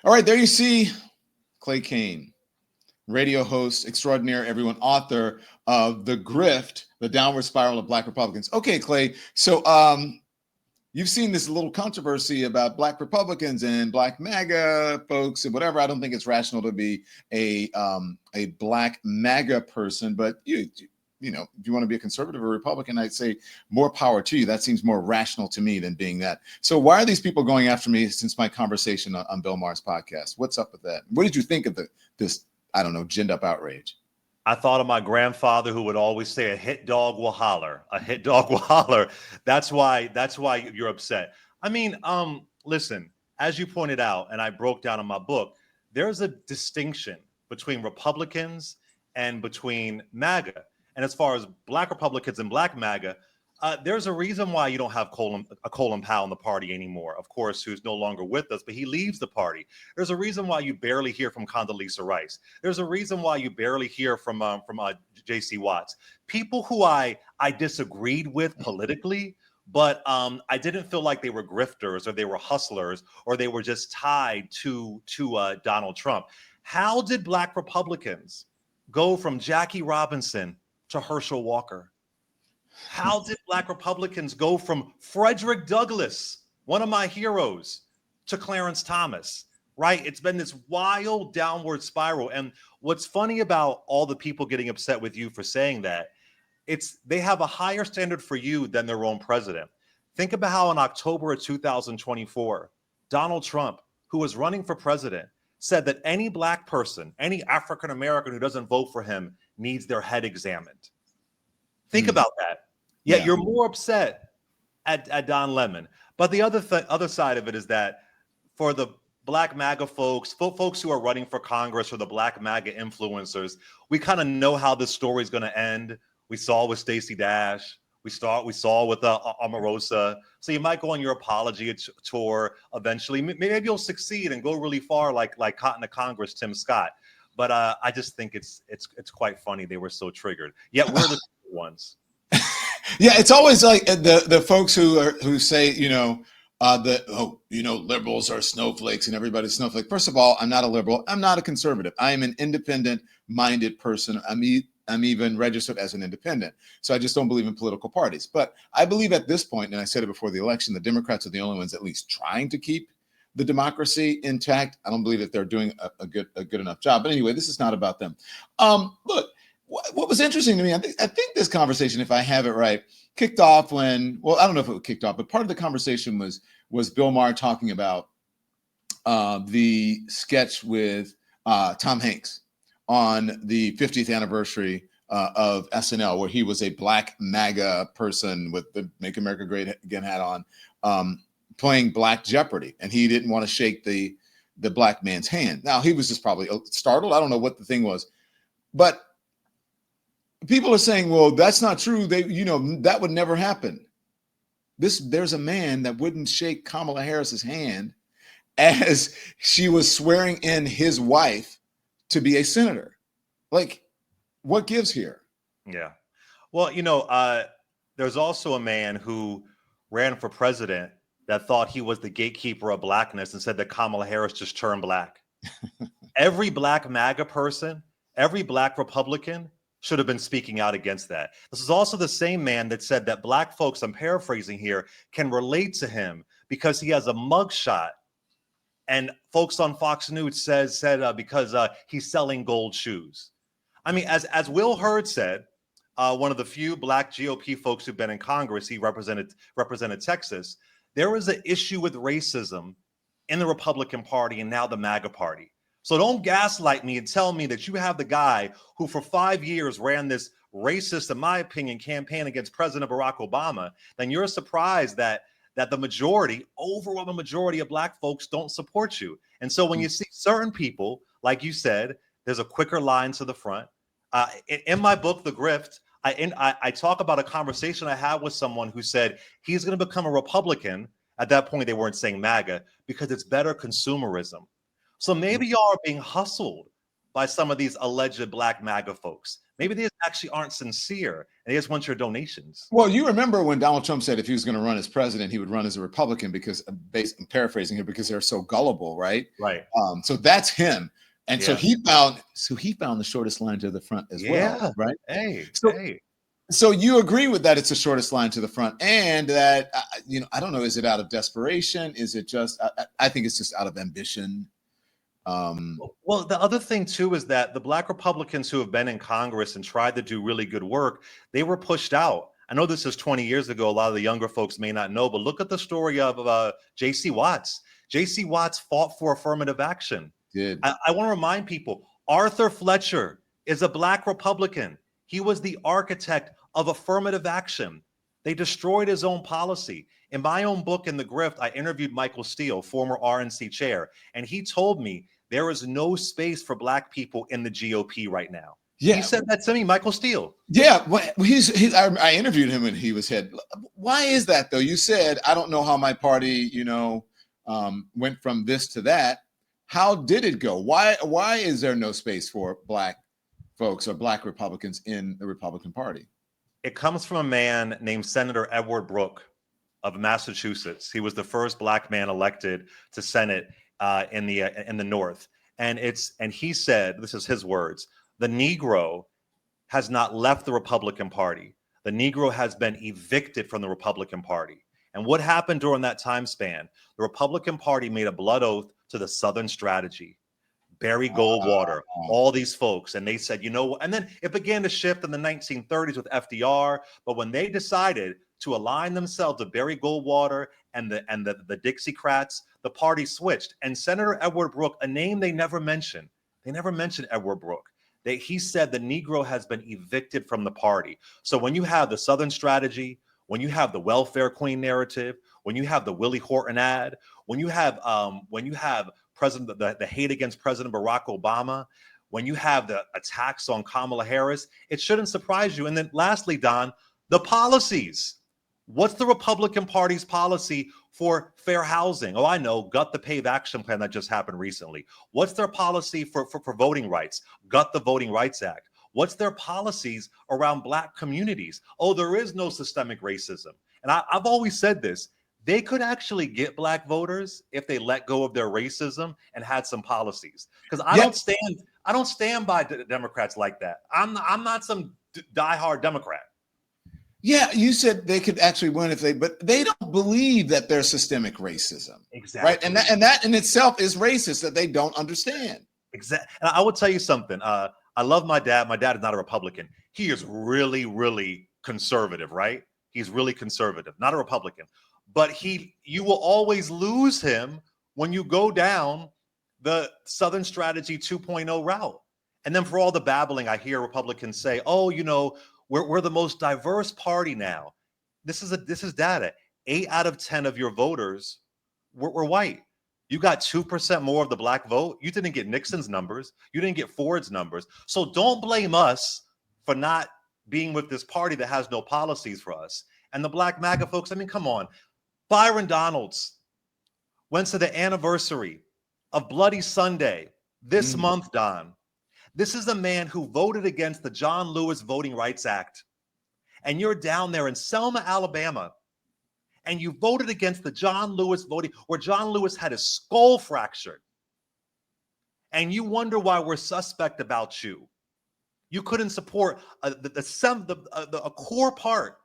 All right, there you see Clay Kane, radio host extraordinaire, everyone, author of The Grift, The Downward Spiral of Black Republicans. Okay, Clay, so you've seen this little controversy about Black Republicans and Black MAGA folks and whatever. I don't think it's rational to be a Black MAGA person, but you know, if you want to be a conservative or Republican, I'd say more power to you. That seems more rational to me than being that. So why are these people going after me since my conversation on Bill Maher's podcast? What's up with that? What did you think of this, I don't know, ginned up outrage? I thought of my grandfather who would always say, "A hit dog will holler. A hit dog will holler." That's why you're upset. I mean, listen, as you pointed out, and I broke down in my book, there's a distinction between Republicans and between MAGA. And as far as Black Republicans and Black MAGA, there's a reason why you don't have Colin Powell in the party anymore, of course, who's no longer with us, but he leaves the party. There's a reason why you barely hear from Condoleezza Rice. There's a reason why you barely hear from J.C. Watts. People who I disagreed with politically, but I didn't feel like they were grifters or they were hustlers or they were just tied to Donald Trump. How did Black Republicans go from Jackie Robinson to Herschel Walker? How did Black Republicans go from Frederick Douglass, one of my heroes, to Clarence Thomas, right? It's been this wild downward spiral. And what's funny about all the people getting upset with you for saying that, they have a higher standard for you than their own president. Think about how in October of 2024, Donald Trump, who was running for president, said that any Black person, any African American who doesn't vote for him needs their head examined. Think about that. Yet you're more upset at Don Lemon. But the other side of it is that for the Black MAGA folks who are running for Congress or the Black MAGA influencers, we kind of know how this story is going to end. We saw with Stacey Dash. We saw with Omarosa. So you might go on your apology tour eventually. Maybe you'll succeed and go really far, like Cotton to Congress, Tim Scott. But I just think it's quite funny they were so triggered. Yet we're the ones. Yeah, it's always like the folks who say, liberals are snowflakes and everybody's snowflake. First of all, I'm not a liberal. I'm not a conservative. I am an independent-minded person. I'm even registered as an independent. So I just don't believe in political parties. But I believe at this point, and I said it before the election, the Democrats are the only ones at least trying to keep the democracy intact. I don't believe that they're doing a good enough job. But anyway, this is not about them. Look. What was interesting to me, I think this conversation, if I have it right, kicked off when, well, I don't know if it kicked off, but part of the conversation was Bill Maher talking about the sketch with Tom Hanks on the 50th anniversary of SNL, where he was a Black MAGA person with the Make America Great Again hat on, playing Black Jeopardy, and he didn't want to shake the Black man's hand. Now, he was just probably startled. I don't know what the thing was, but people are saying, well, that's not true. That would never happen. There's a man that wouldn't shake Kamala Harris's hand as she was swearing in his wife to be a senator. Like, what gives here? Yeah. Well, there's also a man who ran for president that thought he was the gatekeeper of Blackness and said that Kamala Harris just turned Black. Every Black MAGA person, every Black Republican should have been speaking out against that. This is also the same man that said that Black folks, I'm paraphrasing here, can relate to him because he has a mugshot. And folks on Fox News said because he's selling gold shoes. I mean, as Will Hurd said, one of the few Black GOP folks who've been in Congress, he represented Texas. There was an issue with racism in the Republican Party and now the MAGA Party. So don't gaslight me and tell me that you have the guy who for 5 years ran this racist, in my opinion, campaign against President Barack Obama. Then you're surprised that the overwhelming majority of Black folks don't support you. And so when you see certain people, like you said, there's a quicker line to the front. In my book, The Grift, I talk about a conversation I had with someone who said he's going to become a Republican. At that point, they weren't saying MAGA because it's better consumerism. So maybe y'all are being hustled by some of these alleged Black MAGA folks. Maybe they actually aren't sincere and they just want your donations. Well, you remember when Donald Trump said if he was going to run as president, he would run as a Republican because, I'm paraphrasing here, because they're so gullible, right? Right. So that's him, and so Yeah. he found the shortest line to the front as well, Yeah. right? Hey, So hey. so you agree with that? It's the shortest line to the front, and that I don't know. Is it out of desperation? Is it just? I think it's just out of ambition. Well, the other thing too is that the Black Republicans who have been in Congress and tried to do really good work, they were pushed out. I know this is 20 years ago. A lot of the younger folks may not know, but look at the story of J.C. Watts. J.C. Watts fought for affirmative action. Did I want to remind people, Arthur Fletcher is a Black Republican. He was the architect of affirmative action. They destroyed his own policy. In my own book, In the Grift, I interviewed Michael Steele, former RNC chair, and he told me there is no space for Black people in the GOP right now. Yeah. He said that to me, Michael Steele. Yeah, well, I interviewed him when he was head. Why is that though? You said I don't know how my party, went from this to that. How did it go? Why is there no space for Black folks or Black Republicans in the Republican Party? It comes from a man named Senator Edward Brooke of Massachusetts. He was the first Black man elected to Senate in the North, and he said, this is his words: the Negro has not left the Republican Party. The Negro has been evicted from the Republican Party. And what happened during that time span? The Republican Party made a blood oath to the Southern strategy. Barry Goldwater, all these folks, and they said, and then it began to shift in the 1930s with FDR. But when they decided to align themselves with Barry Goldwater and the Dixiecrats, the party switched. And Senator Edward Brooke, a name they never mentioned Edward Brooke. He said the Negro has been evicted from the party. So when you have the Southern strategy, when you have the welfare queen narrative, when you have the Willie Horton ad, when you have the hate against President Barack Obama, when you have the attacks on Kamala Harris, it shouldn't surprise you. And then lastly, Don, the policies. What's the Republican Party's policy for fair housing? Oh, I know, gut the PAVE action plan that just happened recently. What's their policy for voting rights? Gut the Voting Rights Act. What's their policies around Black communities? Oh, there is no systemic racism. And I've always said this. They could actually get Black voters if they let go of their racism and had some policies. Because I don't stand by Democrats like that. I'm not some diehard Democrat. Yeah, you said they could actually win but they don't believe that there's systemic racism. Exactly. Right. And that in itself is racist that they don't understand. Exactly. And I will tell you something. I love my dad. My dad is not a Republican. He is really, really conservative, right? He's really conservative, not a Republican. But you will always lose him when you go down the Southern Strategy 2.0 route. And then for all the babbling, I hear Republicans say, oh, we're the most diverse party now. This is data. 8 out of 10 of your voters were white. You got 2% more of the Black vote. You didn't get Nixon's numbers. You didn't get Ford's numbers. So don't blame us for not being with this party that has no policies for us. And the Black MAGA folks, I mean, come on. Byron Donalds went to the anniversary of Bloody Sunday this month, Don. This is a man who voted against the John Lewis Voting Rights Act. And you're down there in Selma, Alabama, and you voted against the John Lewis voting, where John Lewis had his skull fractured. And you wonder why we're suspect about you. You couldn't support a core part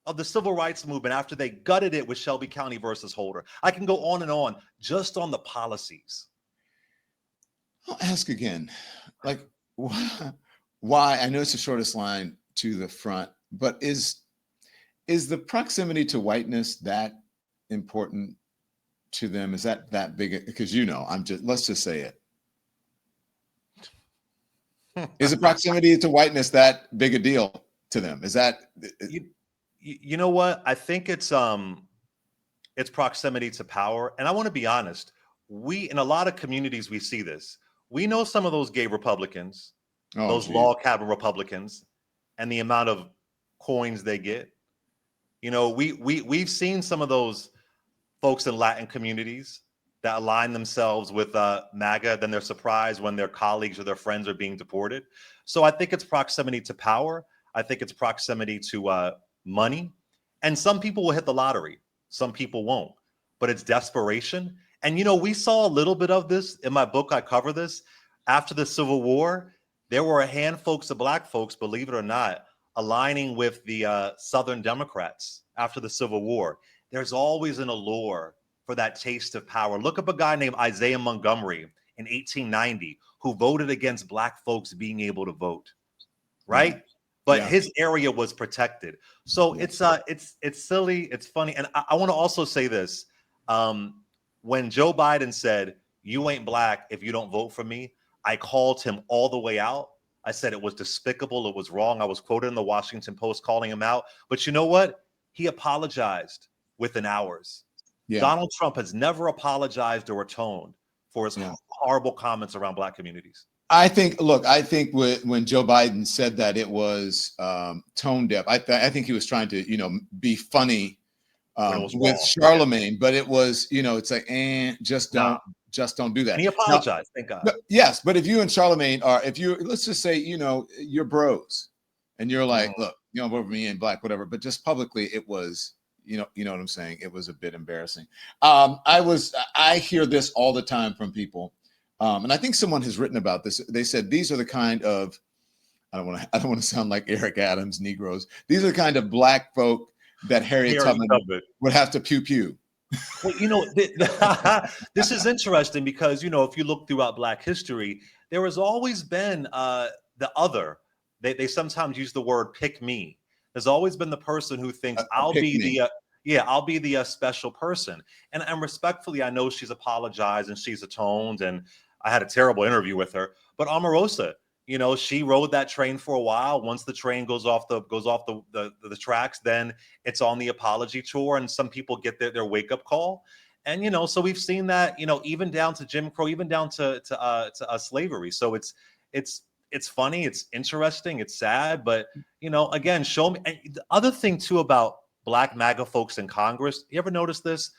of the civil rights movement after they gutted it with Shelby County versus Holder. I can go on just on the policies. I'll ask again, like, why? I know it's the shortest line to the front, but is the proximity to whiteness that important to them? Is that big? Because let's just say it. Is the proximity to whiteness that big a deal to them? Is that you know what? I think it's proximity to power. And I want to be honest, in a lot of communities, we see this. We know some of those gay Republicans, those log cabin Republicans, and the amount of coins they get. We've seen some of those folks in Latin communities that align themselves with MAGA, then they're surprised when their colleagues or their friends are being deported. So I think it's proximity to power. I think it's proximity to money. And some people will hit the lottery. Some people won't. But it's desperation. And, we saw a little bit of this in my book. I cover this. After the Civil War, there were a handful of Black folks, believe it or not, aligning with the Southern Democrats after the Civil War. There's always an allure for that taste of power. Look up a guy named Isaiah Montgomery in 1890 who voted against Black folks being able to vote, right? But his area was protected. So it's silly, it's funny. And I want to also say this. When Joe Biden said, "You ain't Black if you don't vote for me," I called him all the way out. I said it was despicable. It was wrong. I was quoted in the Washington Post calling him out. But you know what? He apologized within hours. Yeah. Donald Trump has never apologized or atoned for his horrible comments around Black communities. I think when Joe Biden said that, it was tone deaf. I think he was trying to, be funny with Charlemagne, but it was, it's like, just don't do that. And he apologized, thank God. Yes, but if you and Charlemagne let's just say, you're bros, and you're like, look, vote for me and Black, whatever, but just publicly, it was, you know what I'm saying? It was a bit embarrassing. I hear this all the time from people. And I think someone has written about this. They said these are the kind of, I don't want to sound like Eric Adams, Negroes. These are the kind of Black folk that Harriet Tubman would have to pew pew. Well, this is interesting because, if you look throughout Black history, there has always been the other. They sometimes use the word pick me. There's always been the person who thinks I'll be the special person. And respectfully, I know she's apologized and she's atoned, and I had a terrible interview with her. But Omarosa, she rode that train for a while. Once the train goes off the tracks, then it's on the apology tour, and some people get their wake up call. And so we've seen that, even down to Jim Crow, even down to slavery. So it's funny, it's interesting, it's sad, but again, show me. And the other thing too about Black MAGA folks in Congress, you ever notice this?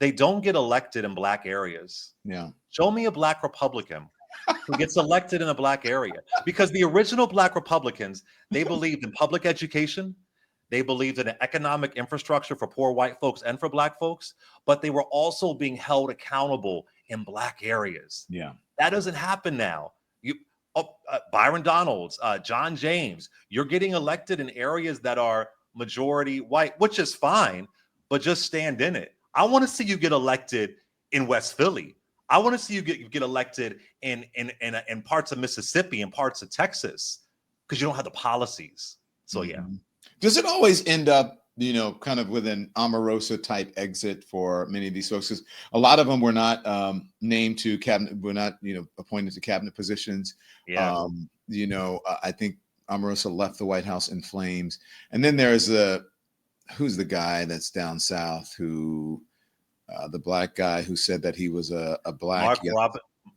They don't get elected in Black areas. Yeah. Show me a Black Republican who gets elected in a Black area, because the original Black Republicans, they believed in public education. They believed in an economic infrastructure for poor white folks and for Black folks, but they were also being held accountable in Black areas. Yeah. That doesn't happen now. Byron Donalds, John James, you're getting elected in areas that are majority white, which is fine, but just stand in it. I want to see you get elected in West Philly. I want to see you get elected in parts of Mississippi and parts of Texas, because you don't have the policies. So yeah. Does it always end up, kind of with an Omarosa type exit for many of these folks? Because a lot of them were not named to cabinet, were not, appointed to cabinet positions. Yeah. I think Omarosa left the White House in flames. And then there's who's the guy that's down south who, the Black guy who said that he was a Black.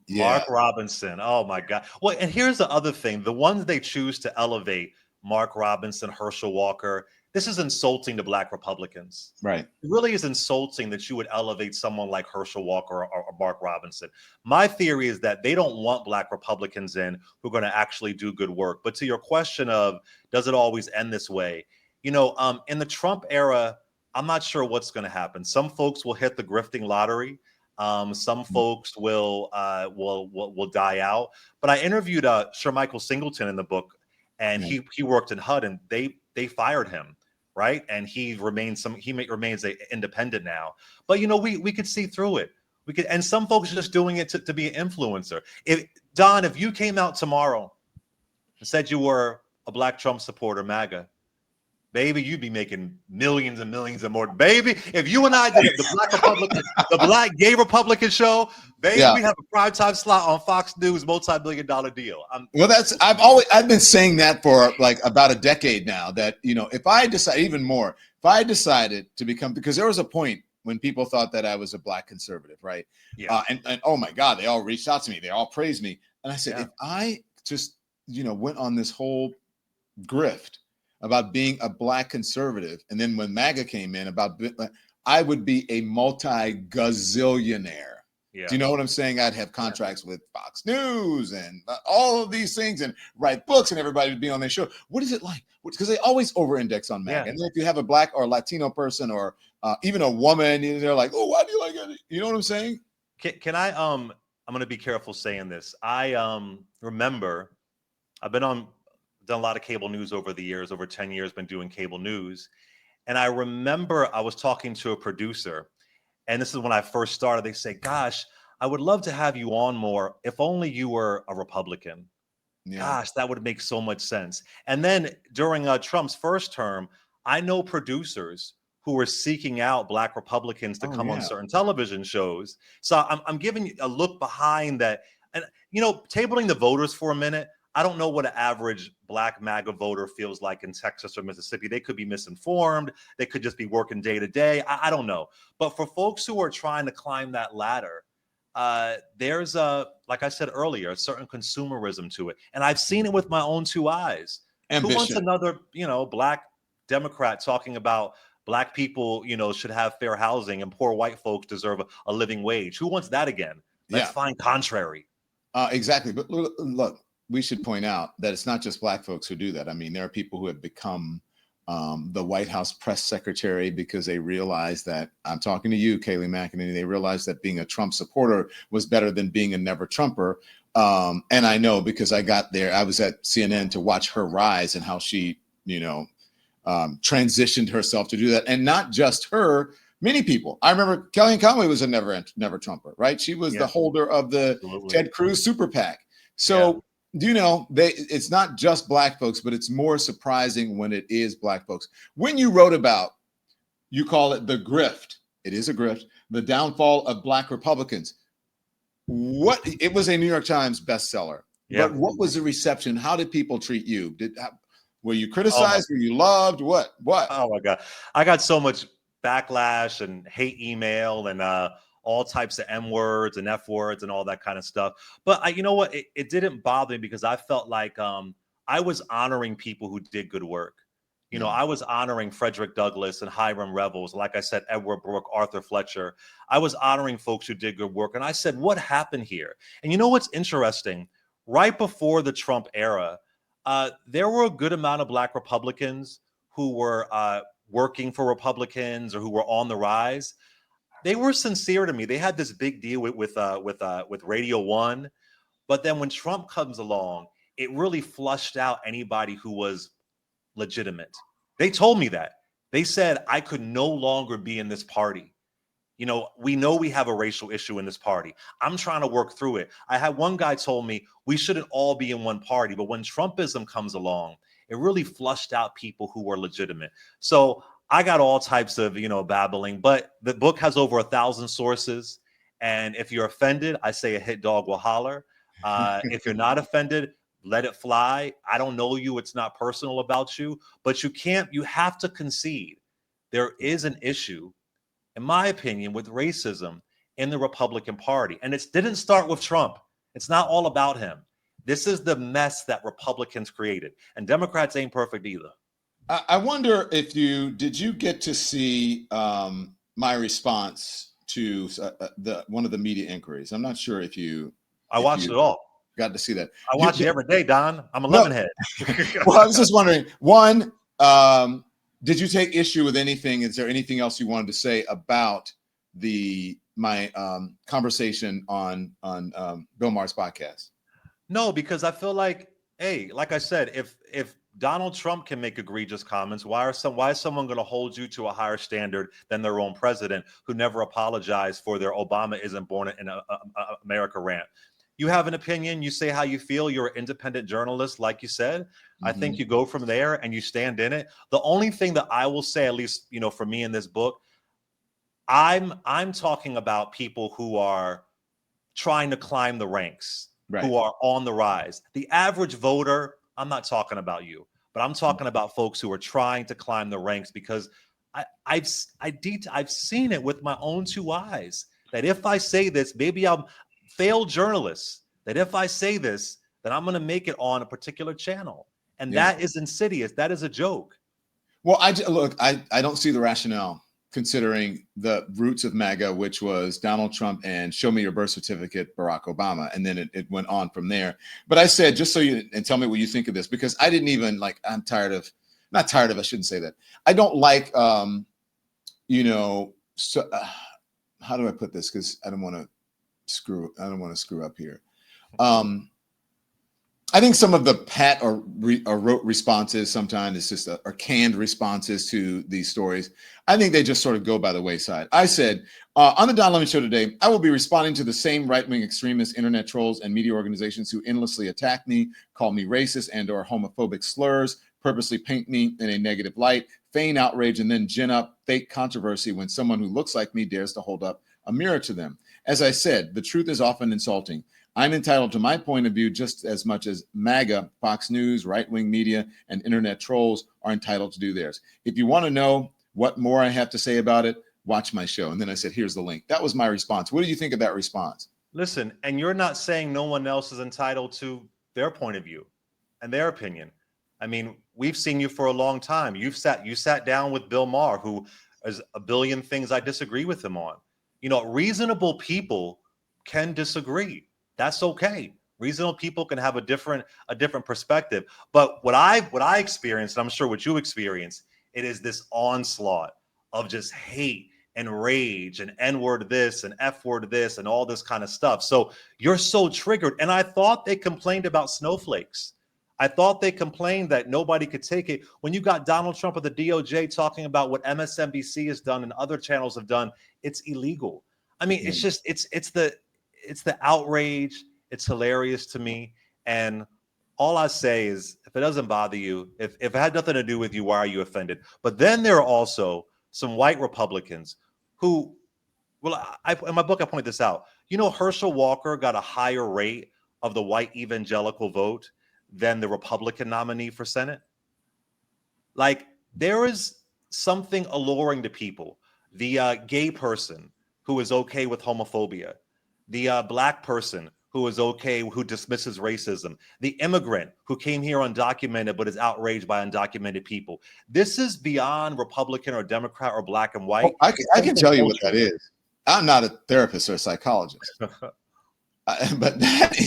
Mark Robinson. Oh my God. Well, and here's the other thing. The ones they choose to elevate, Mark Robinson, Herschel Walker, this is insulting to Black Republicans. Right. It really is insulting that you would elevate someone like Herschel Walker or Mark Robinson. My theory is that they don't want Black Republicans in who are going to actually do good work. But to your question of, does it always end this way? In the Trump era, I'm not sure what's going to happen. Some folks will hit the grifting lottery. Some folks will die out. But I interviewed Sir Michael Singleton in the book, and he worked in HUD, and they fired him, right? And he remains an independent now. But we could see through it. We could, and some folks are just doing it to be an influencer. If you came out tomorrow and said you were a Black Trump supporter, MAGA, baby, you'd be making millions and millions and more. Baby, if you and I did the Black Gay Republican show, baby, we have a primetime slot on Fox News, multi-million-dollar deal. I've been saying that for like about a decade now, that, if I decided to become, because there was a point when people thought that I was a Black conservative, right? Yeah. And oh my God, they all reached out to me. They all praised me. And I said, if I just, went on this whole grift about being a Black conservative, and then when MAGA came in, I would be a multi-gazillionaire. Yeah. Do you know what I'm saying? I'd have contracts with Fox News and all of these things and write books and everybody would be on their show. What is it like? Because they always over-index on MAGA. Yeah. And then if you have a Black or Latino person or even a woman, they're like, oh, why do you like it? You know what I'm saying? Can I, I'm going to be careful saying this. I remember I've done a lot of cable news over the years, over 10 years, been doing cable news. And I remember I was talking to a producer, and this is when I first started. They say, gosh, I would love to have you on more if only you were a Republican. Yeah. Gosh, that would make so much sense. And then during Trump's first term, I know producers who were seeking out Black Republicans to come on certain television shows. So I'm giving you a look behind that. And, tabling the voters for a minute, I don't know what an average Black MAGA voter feels like in Texas or Mississippi. They could be misinformed. They could just be working day to day. I don't know. But for folks who are trying to climb that ladder, there's like I said earlier, a certain consumerism to it. And I've seen it with my own two eyes. Ambition. Who wants another, Black Democrat talking about Black people, should have fair housing and poor white folks deserve a living wage? Who wants that again? Let's find contrary. Exactly. But look, we should point out that it's not just Black folks who do that. I mean, there are people who have become the White House press secretary because they realized that, I'm talking to you, Kayleigh McEnany, they realized that being a Trump supporter was better than being a never Trumper. And I know because I got there, I was at CNN to watch her rise and how she, transitioned herself to do that. And not just her, many people. I remember Kellyanne Conway was a never Trumper, right? She was the holder of the Ted Cruz super PAC. So, it's not just Black folks, but it's more surprising when it is Black folks. When you wrote about, you call it the grift. It is a grift, the downfall of Black Republicans. It was a New York Times bestseller. Yeah. But what was the reception? How did people treat you? Were you criticized? Were you loved? What? Oh my God. I got so much backlash and hate email and all types of M words and F words and all that kind of stuff. But you know what? It didn't bother me because I felt like I was honoring people who did good work. I was honoring Frederick Douglass and Hiram Revels. Like I said, Edward Brooke, Arthur Fletcher. I was honoring folks who did good work. And I said, what happened here? And you know what's interesting? Right before the Trump era, there were a good amount of Black Republicans who were working for Republicans or who were on the rise. They were sincere to me. They had this big deal with Radio One, but then when Trump comes along, it really flushed out anybody who was legitimate. They told me that. They said I could no longer be in this party. We know we have a racial issue in this party. I'm trying to work through it. I had one guy told me we shouldn't all be in one party, but when Trumpism comes along, it really flushed out people who were legitimate. So I got all types of, babbling, but the book has over 1,000 sources. And if you're offended, I say a hit dog will holler. If you're not offended, let it fly. I don't know you. It's not personal about you, but you have to concede. There is an issue, in my opinion, with racism in the Republican Party. And it didn't start with Trump. It's not all about him. This is the mess that Republicans created. And Democrats ain't perfect either. I wonder if did you get to see my response to one of the media inquiries? I'm not sure if I watched it all. Got to see that. I watch it every day, Don. I'm a Lemonhead. Well, I was just wondering, one, did you take issue with anything? Is there anything else you wanted to say about my conversation on Bill Maher's podcast? No, because I feel like, hey, like I said, if Donald Trump can make egregious comments, why is someone going to hold you to a higher standard than their own president who never apologized for their Obama isn't born in America rant? You have an opinion, you say how you feel, you're an independent journalist, like you said. Mm-hmm. I think you go from there and you stand in it. The only thing that I will say, at least, for me in this book, I'm talking about people who are trying to climb the ranks, right, who are on the rise. The average voter, I'm not talking about you, but I'm talking about folks who are trying to climb the ranks, because I've seen it with my own two eyes, that if I say this, maybe I'm failed journalists, that if I say this, then I'm going to make it on a particular channel. And that is insidious. That is a joke. Well, I don't see the rationale considering the roots of MAGA, which was Donald Trump and show me your birth certificate, Barack Obama. And then it went on from there. But I said, just so you, and tell me what you think of this, because I didn't even like, I shouldn't say that. I don't like, how do I put this? Because I don't want to screw up here. I think some of the pat or rote responses sometimes it's just or canned responses to these stories. I think they just sort of go by the wayside. I said on the Don Lemon Show today, I will be responding to the same right-wing extremists, internet trolls, and media organizations who endlessly attack me, call me racist and or homophobic slurs, purposely paint me in a negative light, feign outrage, and then gin up fake controversy when someone who looks like me dares to hold up a mirror to them. As I said, the truth is often insulting. I'm entitled to my point of view just as much as MAGA, Fox News, right-wing media, and internet trolls are entitled to do theirs. If you want to know what more I have to say about it, watch my show. And then I said, here's the link. That was my response. What do you think of that response? Listen, and you're not saying no one else is entitled to their point of view and their opinion. I mean, we've seen you for a long time. You sat down with Bill Maher, who has a billion things I disagree with him on. Reasonable people can disagree. That's okay. Reasonable people can have a different perspective. But what I experienced, and I'm sure what you experienced, it is this onslaught of just hate and rage and N-word this and F-word this and all this kind of stuff. So you're so triggered. And I thought they complained about snowflakes. I thought they complained that nobody could take it. When you got Donald Trump of the DOJ talking about what MSNBC has done and other channels have done, it's illegal. I mean, it's just it's the outrage. It's hilarious to me. And all I say is, if it doesn't bother you, if it had nothing to do with you, why are you offended? But then there are also some white Republicans who, well, in my book, I point this out. Herschel Walker got a higher rate of the white evangelical vote than the Republican nominee for Senate. Like, there is something alluring to people. The gay person who is okay with homophobia, the black person who is okay, who dismisses racism, the immigrant who came here undocumented but is outraged by undocumented people. This is beyond Republican or Democrat or black and white. I can tell you what that is. I'm not a therapist or a psychologist, but that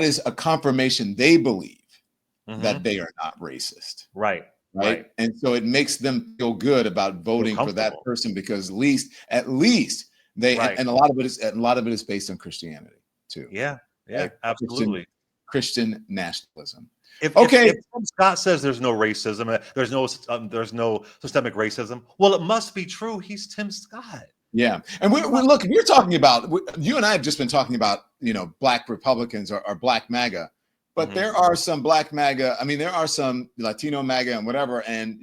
is a confirmation they believe that they are not racist. Right. And so it makes them feel good about voting for that person because at least they and a lot of it is based on Christianity too. Yeah, right? Absolutely. Christian nationalism. If Tim Scott says there's no racism, there's no systemic racism, well, it must be true. He's Tim Scott. Yeah, and we're talking about, you and I have just been talking about black Republicans or black MAGA. But there are some black MAGA. I mean, there are some Latino MAGA and whatever, and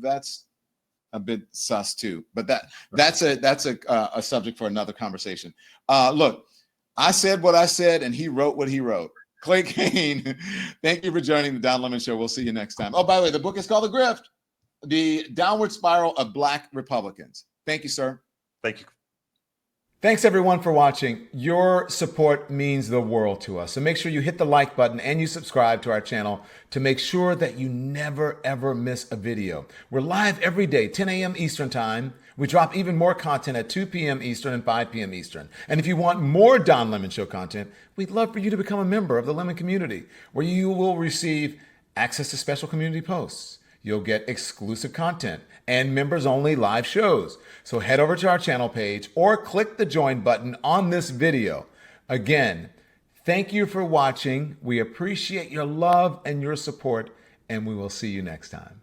that's a bit sus too. But that's a subject for another conversation. Look, I said what I said, and he wrote what he wrote. Clay Kane, thank you for joining the Don Lemon Show. We'll see you next time. Oh, by the way, the book is called The Grift: The Downward Spiral of Black Republicans. Thank you, sir. Thank you. Thanks everyone for watching. Your support means the world to us. So make sure you hit the like button and you subscribe to our channel to make sure that you never ever miss a video. We're live every day, 10 a.m. Eastern time. We drop even more content at 2 p.m. Eastern and 5 p.m. Eastern. And if you want more Don Lemon Show content, we'd love for you to become a member of the Lemon community, where you will receive access to special community posts. You'll get exclusive content and members-only live shows. So head over to our channel page or click the join button on this video. Again, thank you for watching. We appreciate your love and your support, and we will see you next time.